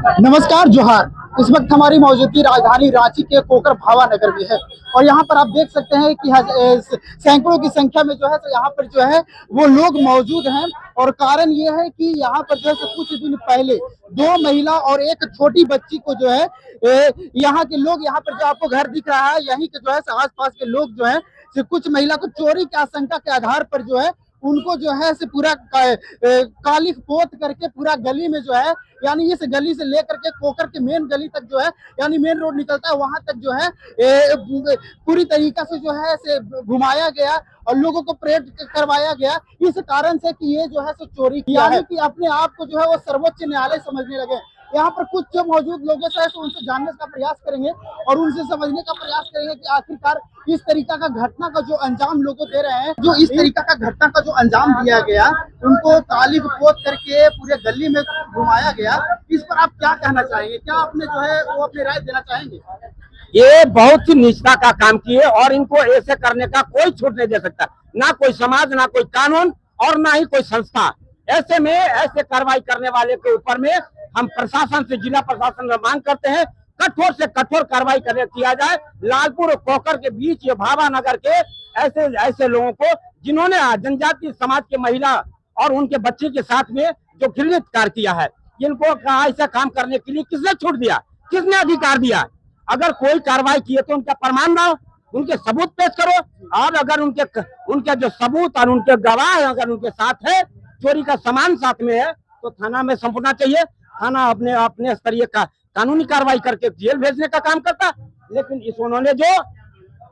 नमस्कार, जोहार। इस वक्त हमारी मौजूदगी राजधानी रांची के कोकर भावा नगर में है और यहाँ पर आप देख सकते हैं कि सैकड़ों की संख्या में जो है यहाँ पर जो है वो लोग मौजूद हैं। और कारण ये है कि यहाँ पर जो है कुछ दिन पहले दो महिला और एक छोटी बच्ची को जो है यहाँ के लोग, यहाँ पर जो आपको घर दिख रहा है, यहीं के जो है आस पास के लोग जो है कुछ महिला को चोरी की आशंका के आधार पर जो है उनको जो है पूरा कालिख पोत करके पूरा गली में जो है, यानी इस गली से लेकर के कोकर के मेन गली तक जो है, यानी मेन रोड निकलता है वहां तक जो है पूरी तरीका से जो है घुमाया गया और लोगों को परेड करवाया गया इस कारण से कि ये जो है चोरी किया है, कि अपने आप को जो है वो सर्वोच्च न्यायालय समझने लगे। यहाँ पर कुछ जो मौजूद लोगों से तो उनसे जानने का प्रयास करेंगे और उनसे समझने का प्रयास करेंगे कि आखिरकार इस तरीका का घटना का जो अंजाम लोगों दे रहे हैं, जो इस तरीका का घटना का जो अंजाम दिया गया, उनको कालिख पोत करके पूरे गली में घुमाया गया, इस पर आप क्या कहना चाहेंगे? क्या अपने जो है वो अपनी राय देना चाहेंगे? ये बहुत ही निष्ठा का काम किए और इनको ऐसे करने का कोई छूट नहीं दे सकता, ना कोई समाज, ना कोई कानून और ना ही कोई संस्था। ऐसे में ऐसे कार्रवाई करने वाले के ऊपर में हम प्रशासन से, जिला प्रशासन से मांग करते हैं कठोर से कठोर कार्रवाई किया जाए। लालपुर और कोकर के बीच ये भावा नगर के ऐसे ऐसे लोगों को, जिन्होंने जनजातीय समाज के महिला और उनके बच्चे के साथ में जो घृणित कार्य किया है, इनको ऐसा काम करने के लिए किसने छूट दिया, किसने अधिकार दिया? अगर कोई कार्रवाई किए तो उनका प्रमाण लाओ, उनके सबूत पेश करो, और अगर उनके जो सबूत और उनके गवाह अगर उनके साथ है, चोरी का सामान साथ में है, तो थाना में सौंपना चाहिए। थाना अपने अपने स्तरीय का कानूनी कार्रवाई करके जेल भेजने का काम करता, लेकिन इस उन्होंने जो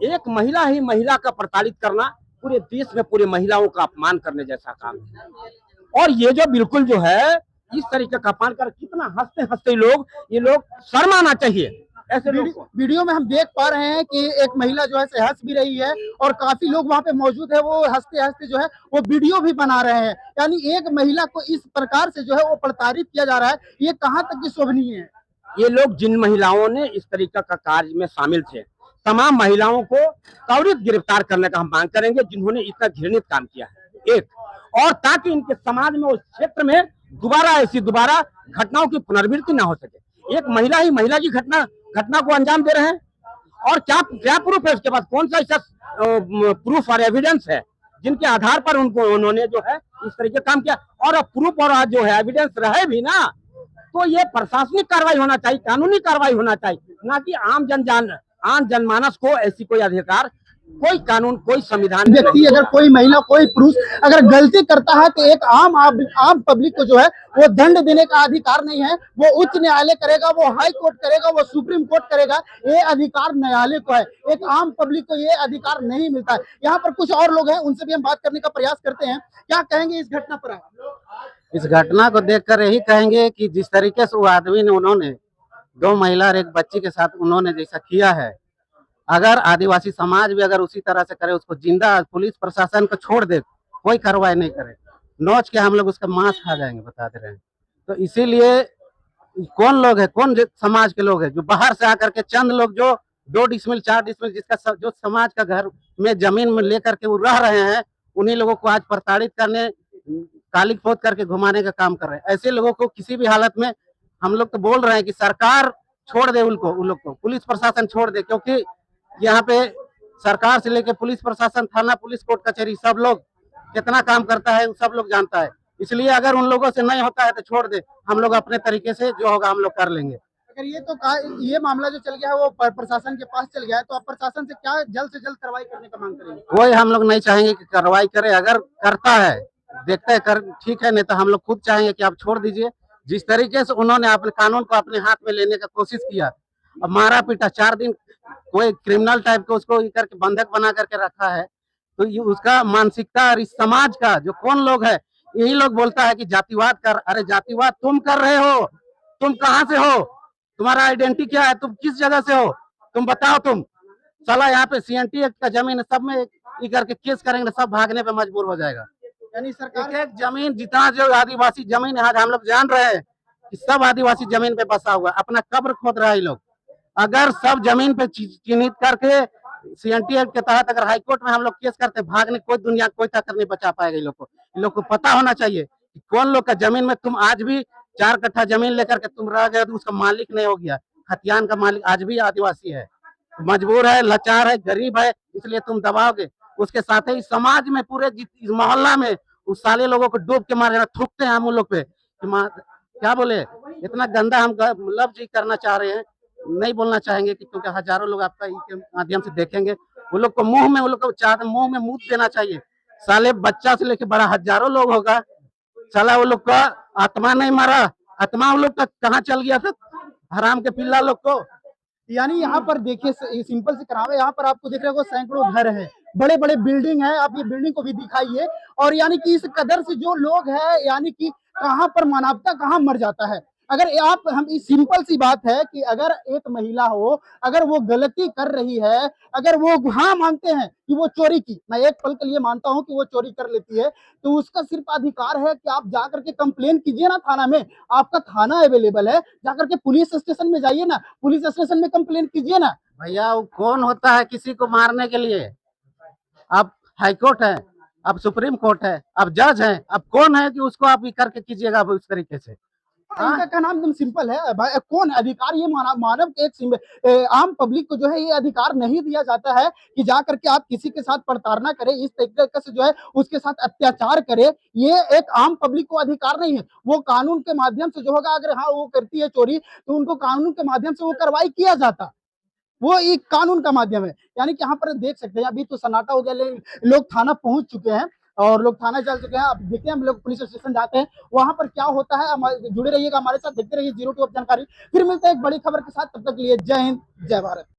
एक महिला ही महिला का प्रताड़ित करना, पूरे देश में पूरे महिलाओं का अपमान करने जैसा काम है। और ये जो बिल्कुल जो है इस तरीके का अपमान कर, कितना हंसते हंसते लोग, ये लोग शर्म आना चाहिए। ऐसे वीडियो में हम देख पा रहे हैं कि एक महिला जो है हंस भी रही है और काफी लोग वहां पे मौजूद है, वो हंसते हंसते जो है वो वीडियो भी बना रहे हैं। यानी एक महिला को इस प्रकार से जो है वो प्रताड़ित किया जा रहा है, ये कहाँ तक की शोभनीय है? ये लोग, जिन महिलाओं ने इस तरीके का कार्य में शामिल थे, तमाम महिलाओं को त्वरित गिरफ्तार करने का हम मांग करेंगे, जिन्होंने इतना घृणित काम किया है। एक और ताकि इनके समाज में, उस क्षेत्र में दोबारा घटनाओं की पुनरावृत्ति ना हो सके। एक महिला ही महिला की घटना को अंजाम दे रहे हैं, और क्या प्रूफ है उसके पास? कौन सा ऐसा प्रूफ और एविडेंस है जिनके आधार पर उन्होंने जो है इस तरीके काम किया? और प्रूफ और जो है एविडेंस रहे भी ना, तो ये प्रशासनिक कार्रवाई होना चाहिए, कानूनी कार्रवाई होना चाहिए, ना कि आम जनमानस को ऐसी कोई अधिकार, कोई कानून, कोई संविधान। व्यक्ति, अगर कोई महिला, कोई पुरुष अगर गलती करता है तो एक आम पब्लिक को जो है वो दंड देने का अधिकार नहीं है। वो उच्च न्यायालय करेगा, वो हाई कोर्ट करेगा, वो सुप्रीम कोर्ट करेगा, ये अधिकार न्यायालय को है। एक आम पब्लिक को ये अधिकार नहीं मिलता है। यहाँ पर कुछ और लोग हैं, उनसे भी हम बात करने का प्रयास करते हैं। क्या कहेंगे इस घटना पर? इस घटना को देखकर यही कहेंगे कि जिस तरीके से वो आदमी ने, उन्होंने दो महिला और एक बच्ची के साथ उन्होंने जैसा किया है, अगर आदिवासी समाज भी अगर उसी तरह से करे, उसको जिंदा पुलिस प्रशासन को छोड़ दे, कोई कार्रवाई नहीं करे, नोच के हम लोग उसका मांस खा जाएंगे, बता दे रहे हैं। तो इसीलिए कौन लोग है, कौन समाज के लोग हैं जो बाहर से आकर के, चंद लोग जो 2 डिसमिल 4 डिसमिल जिसका जो समाज का घर में जमीन में लेकर के वो रह रहे हैं, उन्हीं लोगों को आज प्रताड़ित करने, कालिख पोत करके घुमाने का काम कर रहे हैं। ऐसे लोगों को किसी भी हालत में हम लोग तो बोल रहे हैं कि सरकार छोड़ दे उन लोग को, पुलिस प्रशासन छोड़ दे, क्योंकि यहाँ पे सरकार से लेके पुलिस प्रशासन, थाना, पुलिस, कोर्ट कचहरी, सब लोग कितना काम करता है सब लोग जानता है। इसलिए अगर उन लोगों से नहीं होता है तो छोड़ दे, हम लोग अपने तरीके से जो होगा हम लोग कर लेंगे। अगर ये मामला जो चल गया है वो प्रशासन के पास चल गया है, तो आप प्रशासन से क्या जल्द से जल्द कार्रवाई करने का मांग करेंगे? कोई हम लोग नहीं चाहेंगे कि कार्रवाई करे, अगर करता है देखते हैं ठीक है, नहीं तो हम लोग खुद चाहेंगे कि आप छोड़ दीजिए। जिस तरीके से उन्होंने अपने कानून को अपने हाथ में लेने का कोशिश किया, अब मारा पीटा, 4 दिन कोई क्रिमिनल टाइप को उसको करके बंधक बना करके रखा है, तो ये उसका मानसिकता और इस समाज का जो कौन लोग है, यही लोग बोलता है कि जातिवाद कर। अरे जातिवाद तुम कर रहे हो, तुम कहाँ से हो, तुम्हारा आइडेंटिटी क्या है, तुम किस जगह से हो, तुम बताओ। तुम साला यहाँ पे CNT एक्ट का जमीन सब में ये करके केस करेंगे, सब भागने पे मजबूर हो जाएगा। यानी सरकार एक जमीन, जितना जो आदिवासी जमीन है, हम लोग जान रहे हैं कि सब आदिवासी जमीन पे बसा हुआ, अपना कब्र खोद रहा है ये लोग। अगर सब जमीन पे चिन्हित करके CNT एक्ट के तहत अगर हाईकोर्ट में हम लोग केस करते, भागने कोई दुनिया कोई ताकत नहीं बचा पाएगा। इन लोग को पता होना चाहिए कि कौन लोग का जमीन में तुम आज भी 4 कट्ठा जमीन लेकर के तुम रह गए तो उसका मालिक नहीं हो गया। खतियान का मालिक आज भी आदिवासी है, मजबूर है, लाचार है, गरीब है, इसलिए तुम दबाओगे। उसके साथ ही समाज में पूरे इस मोहल्ला में उस साले लोगों को डूब के मारे, थूकते हैं हम उन लोग पे क्या बोले, इतना गंदा हम लफ्ज ही करना चाह रहे हैं, नहीं बोलना चाहेंगे कि क्योंकि हजारों लोग आपका इनके माध्यम से देखेंगे। वो लोग को मुंह में, वो लोग को चाहते मुंह में मुंह देना चाहिए। साले बच्चा से लेके बड़ा हजारों लोग होगा, साला वो लोग का आत्मा नहीं मारा, आत्मा वो लोग का कहाँ चल गया था हराम के पिल्ला लोग को। यानी यहाँ पर देखिए सिंपल से करावे, यहाँ पर आपको दिख रहे हो सैकड़ों घर है, बड़े बड़े बिल्डिंग है, आप ये बिल्डिंग को भी दिखाइए। और यानी कि इस कदर से जो लोग है, यानी कि कहाँ पर मानवता कहाँ मर जाता है। अगर आप हम इस सिंपल सी बात है कि अगर एक महिला हो, अगर वो गलती कर रही है, अगर वो हाँ मानते हैं कि वो चोरी की, मैं एक पल के लिए मानता हूं कि वो चोरी कर लेती है, तो उसका सिर्फ अधिकार है कि आप जाकर के कंप्लेन कीजिए ना थाना में, आपका थाना अवेलेबल है, जाकर के पुलिस स्टेशन में जाइए ना, पुलिस स्टेशन में कंप्लेन कीजिए ना। भैया वो कौन होता है किसी को मारने के लिए? आप हाईकोर्ट है, आप सुप्रीम कोर्ट है, आप जज हैं, आप कौन है कि उसको आप करके कीजिएगा उस तरीके से? इनका क्या नाम एकदम सिंपल है भाई, कौन अधिकार ये मानव के एक आम पब्लिक को जो है ये अधिकार नहीं दिया जाता है कि जा करके आप किसी के साथ प्रताड़ना करें, इस तरीके से जो है उसके साथ अत्याचार करे। ये एक आम पब्लिक को अधिकार नहीं है। वो कानून के माध्यम से जो होगा, अगर हाँ वो करती है चोरी तो उनको कानून के माध्यम से वो कार्रवाई किया जाता, वो एक कानून का माध्यम है। यानी कि यहाँ पर देख सकते हैं अभी तो सन्नाटा हो गया, लोग थाना पहुंच चुके हैं और लोग थाना चल चुके हैं। अब देखते हैं हम लोग पुलिस स्टेशन जाते हैं, वहां पर क्या होता है। जुड़े रहिएगा हमारे साथ, देखते रहिए जीरो टू अब जानकारी। फिर मिलते हैं एक बड़ी खबर के साथ, तब तक के लिए जय हिंद जय भारत।